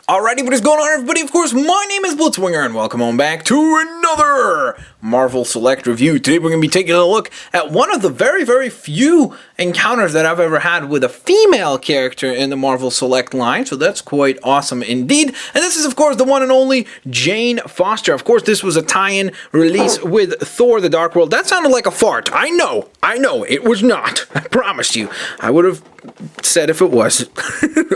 Alrighty, what is going on, everybody? Of course, my name is Blitzwinger, and welcome on back to another Marvel Select review. Today we're going to be taking a look at one of the very few encounters that I've ever had with a female character in the Marvel Select line, so that's quite awesome indeed. And this is, of course, the one and only Jane Foster. Of course, this was a tie-in release with Thor: The Dark World. That sounded like a fart. I know, it was not. I promise you. I would have said if it was.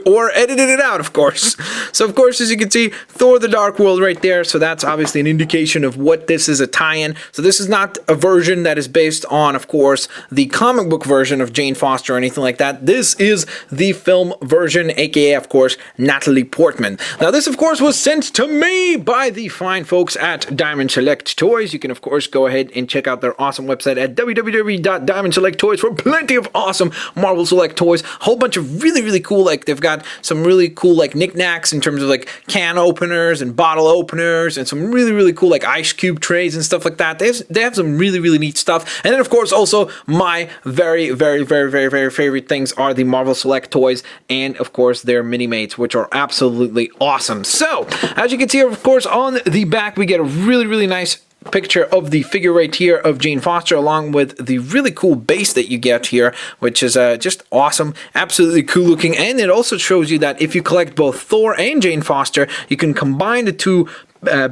Or edited it out, of course. So, of course, as you can see, Thor: The Dark World right there. So that's obviously an indication of what this is a tie-in. So this is not a version that is based on, of course, the comic book version of Jane Foster or anything like that. This is the film version, aka, of course, Natalie Portman. Now, this, of course, was sent to me by the fine folks at Diamond Select Toys. You can, of course, go ahead and check out their awesome website at www.diamondselecttoys for plenty of awesome Marvel Select toys. A whole bunch of really cool, like, they've got some really cool, like, knickknacks in terms of, like, can openers and bottle openers and some really cool, like, ice cube trays and stuff like that. They have some really neat stuff. And then, of course, also my very favorite things are the Marvel Select toys and, of course, their mini-mates, which are absolutely awesome. So, as you can see, of course, on the back, we get a really nice picture of the figure right here of Jane Foster, along with the really cool base that you get here, which is just awesome, absolutely cool looking. And it also shows you that if you collect both Thor and Jane Foster, you can combine the two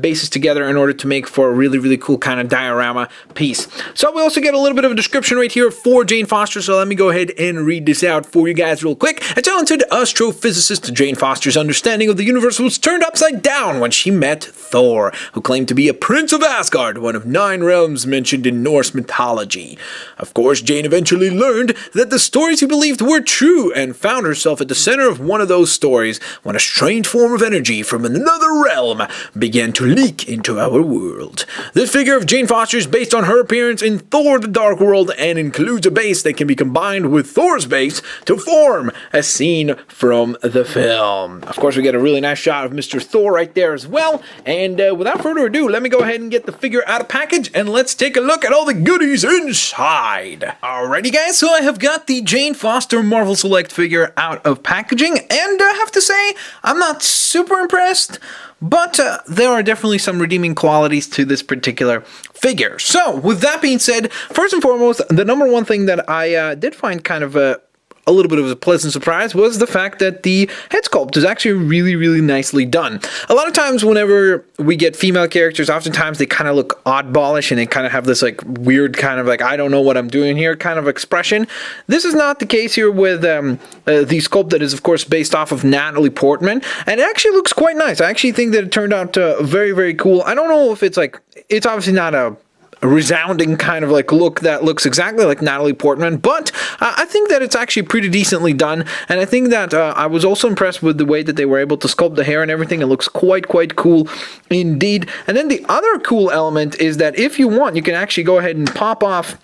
bases together in order to make for a really cool kind of diorama piece. So we also get a little bit of a description right here for Jane Foster, so let me go ahead and read this out for you guys real quick. A talented astrophysicist, Jane Foster's understanding of the universe was turned upside down when she met Thor, who claimed to be a prince of Asgard, one of 9 realms mentioned in Norse mythology. Of course, Jane eventually learned that the stories he believed were true and found herself at the center of one of those stories when a strange form of energy from another realm began to leak into our world. This figure of Jane Foster is based on her appearance in Thor: The Dark World and includes a base that can be combined with Thor's base to form a scene from the film. Of course, we get a really nice shot of Mr. Thor right there as well. And without further ado, let me go ahead and get the figure out of package and let's take a look at all the goodies inside. Alrighty, guys, so I have got the Jane Foster Marvel Select figure out of packaging, and I have to say, I'm not super impressed. But there are definitely some redeeming qualities to this particular figure. So, with that being said, first and foremost, the number one thing that I did find kind of a little bit of a pleasant surprise was the fact that the head sculpt is actually really nicely done. A lot of times whenever we get female characters, oftentimes they kind of look oddballish and they kind of have this like weird kind of like, I don't know what I'm doing here kind of expression. This is not the case here with the sculpt that is, of course, based off of Natalie Portman, and it actually looks quite nice. I actually think that it turned out very cool. I don't know if it's like, it's obviously not a resounding kind of like look that looks exactly like Natalie Portman, but I think that it's actually pretty decently done, and I think that I was also impressed with the way that they were able to sculpt the hair and everything. It looks quite cool indeed. And then the other cool element is that if you want, you can actually go ahead and pop off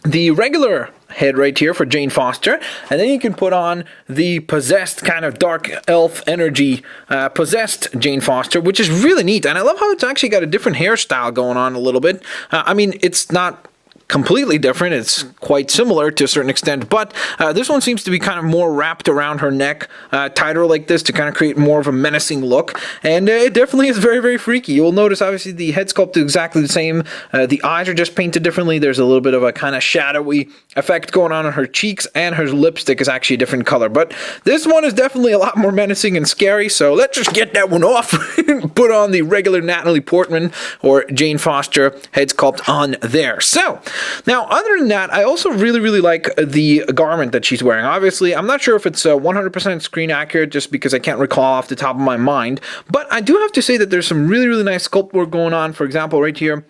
the regular head right here for Jane Foster, and then you can put on the possessed kind of dark elf energy possessed Jane Foster, which is really neat. And I love how it's actually got a different hairstyle going on a little bit. I mean, it's not completely different, it's quite similar to a certain extent, but this one seems to be kind of more wrapped around her neck, tighter like this to kind of create more of a menacing look, and it definitely is very freaky. You'll notice obviously the head sculpt is exactly the same, the eyes are just painted differently, there's a little bit of a kind of shadowy effect going on her cheeks, and her lipstick is actually a different color, but this one is definitely a lot more menacing and scary, so let's just get that one off and put on the regular Natalie Portman or Jane Foster head sculpt on there. So, now, other than that, I also really like the garment that she's wearing. Obviously, I'm not sure if it's 100% screen accurate just because I can't recall off the top of my mind, but I do have to say that there's some really nice sculpt work going on. For example, right here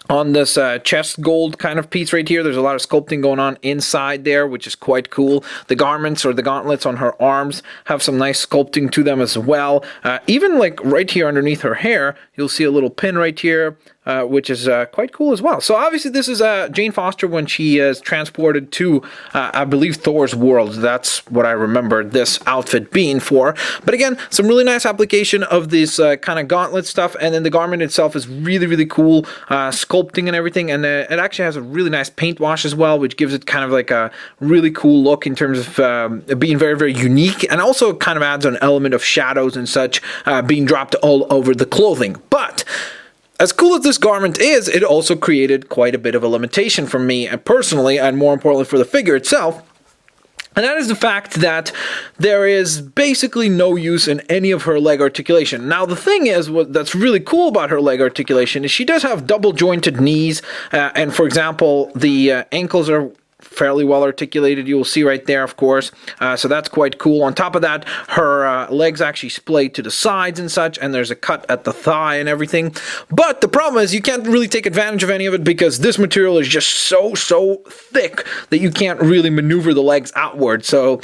on this chest gold kind of piece right here, there's a lot of sculpting going on inside there, which is quite cool. The garments or the gauntlets on her arms have some nice sculpting to them as well. Even like right here underneath her hair, you'll see a little pin right here. which is quite cool as well. So obviously this is Jane Foster when she is transported to, I believe, Thor's world. That's what I remember this outfit being for. But again, some really nice application of this kind of gauntlet stuff, and then the garment itself is really, really cool, sculpting and everything, and it actually has a really nice paint wash as well, which gives it kind of like a really cool look in terms of being very, very unique, and also kind of adds an element of shadows and such being dropped all over the clothing. But as cool as this garment is, it also created quite a bit of a limitation for me personally, and more importantly for the figure itself. And that is the fact that there is basically no use in any of her leg articulation. Now, the thing is, what that's really cool about her leg articulation is she does have double jointed knees. And for example, the ankles are fairly well articulated. You will see right there, of course. So that's quite cool. On top of that, her legs actually splay to the sides and such, and there's a cut at the thigh and everything. But the problem is you can't really take advantage of any of it because this material is just so thick that you can't really maneuver the legs outward. So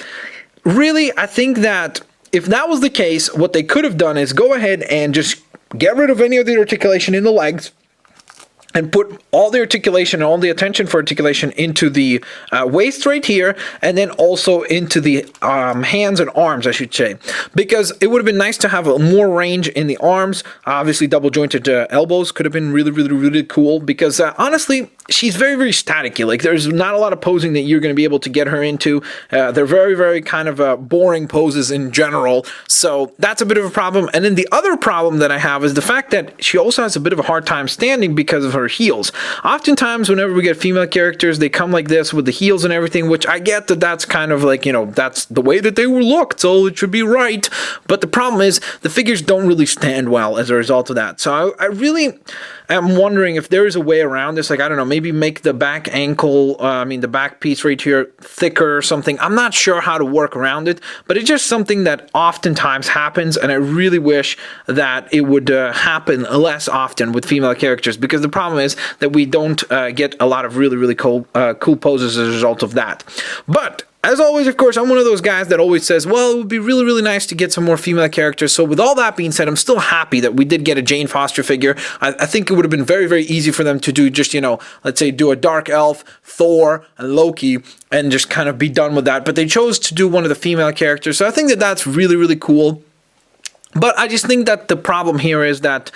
really, I think that if that was the case, what they could have done is go ahead and just get rid of any of the articulation in the legs, and put all the articulation and all the attention for articulation into the waist right here, and then also into the hands and arms, I should say. Because it would have been nice to have more range in the arms. Obviously, double jointed elbows could have been really cool, because honestly, she's very staticky. Like, there's not a lot of posing that you're going to be able to get her into. They're very kind of boring poses in general. So that's a bit of a problem. And then the other problem that I have is the fact that she also has a bit of a hard time standing because of her heels. Oftentimes, whenever we get female characters, they come like this with the heels and everything, which I get that that's kind of like, you know, that's the way that they were looked, so it should be right. But the problem is the figures don't really stand well as a result of that. So I really am wondering if there is a way around this. Like, I don't know, maybe make the back ankle, the back piece right here thicker or something. I'm not sure how to work around it, but it's just something that oftentimes happens, and I really wish that it would happen less often with female characters, because the problem is that we don't get a lot of really cool poses as a result of that. But as always, of course, I'm one of those guys that always says, well, it would be really nice to get some more female characters. So with all that being said, I'm still happy that we did get a Jane Foster figure. I think it would have been very easy for them to do just, let's say do a Dark Elf, Thor, and Loki, and just kind of be done with that. But they chose to do one of the female characters. So I think that that's really cool. But I just think that the problem here is that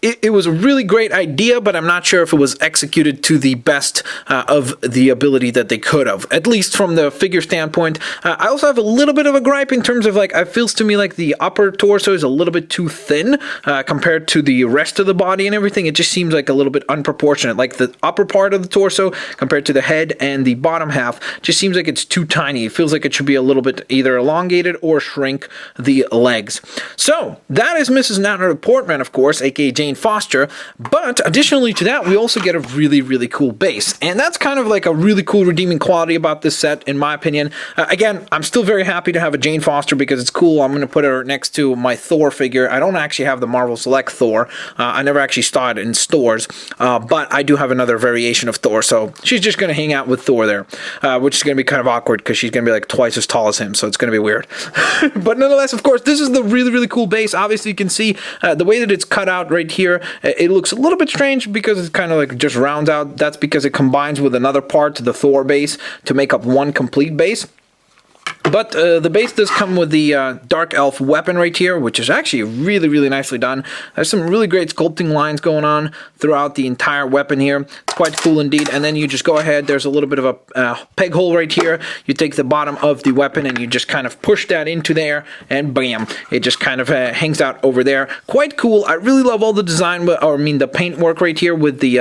it was a really great idea, but I'm not sure if it was executed to the best of the ability that they could have, at least from the figure standpoint. I also have a little bit of a gripe in terms of, like, it feels to me like the upper torso is a little bit too thin compared to the rest of the body and everything. It just seems like a little bit unproportionate. Like, the upper part of the torso compared to the head and the bottom half just seems like it's too tiny. It feels like it should be a little bit either elongated or shrink the legs. So that is Mrs. Natalie Portman, of course, aka Jane Foster. But additionally to that, we also get a really cool base, and that's kind of like a really cool redeeming quality about this set, in my opinion. Again, I'm still very happy to have a Jane Foster because it's cool. I'm going to put her next to my Thor figure. I don't actually have the Marvel Select Thor. I never actually saw it in stores, but I do have another variation of Thor, so she's just going to hang out with Thor there, which is going to be kind of awkward because she's going to be like twice as tall as him, so it's going to be weird. But nonetheless, of course, this is the really cool base. Obviously, you can see the way that it's cut out right here. It looks a little bit strange because it's kind of like just rounds out. That's because it combines with another part, the Thor base, to make up one complete base. But the base does come with the Dark Elf weapon right here, which is actually really nicely done. There's some really great sculpting lines going on throughout the entire weapon here. It's quite cool indeed. And then you just go ahead, there's a little bit of a peg hole right here. You take the bottom of the weapon and you just kind of push that into there, and bam, it just kind of hangs out over there. Quite cool. I really love all the design, the paint work right here with the,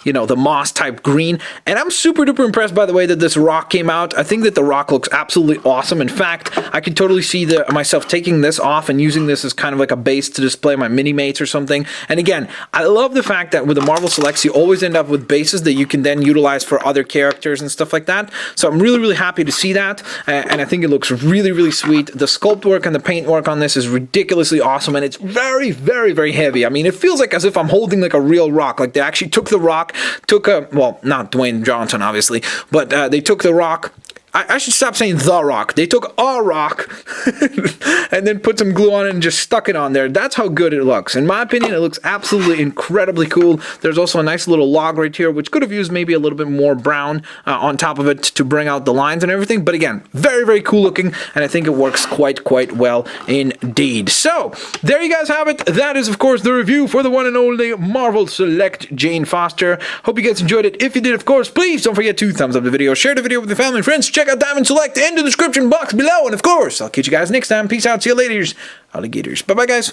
the moss type green. And I'm super duper impressed by the way that this rock came out. I think that the rock looks absolutely awesome. In fact, I could totally see myself taking this off and using this as kind of like a base to display my mini mates or something. And again, I love the fact that with the Marvel Selects, you always end up with bases that you can then utilize for other characters and stuff like that. So I'm really happy to see that, and I think it looks really sweet. The sculpt work and the paint work on this is ridiculously awesome, and it's very heavy. I mean, it feels like as if I'm holding like a real rock. Like they actually took the rock, not Dwayne Johnson obviously, but they took the rock, I should stop saying the rock. They took a rock and then put some glue on it and just stuck it on there. That's how good it looks. In my opinion, it looks absolutely incredibly cool. There's also a nice little log right here, which could have used maybe a little bit more brown on top of it to bring out the lines and everything. But again, very, very cool looking, and I think it works quite well indeed. So, there you guys have it. That is, of course, the review for the one and only Marvel Select Jane Foster. Hope you guys enjoyed it. If you did, of course, please don't forget to thumbs up the video, share the video with your family and friends, check out Diamond Select in the description box below, and of course, I'll catch you guys next time. Peace out, see you later, alligators. Bye-bye, guys.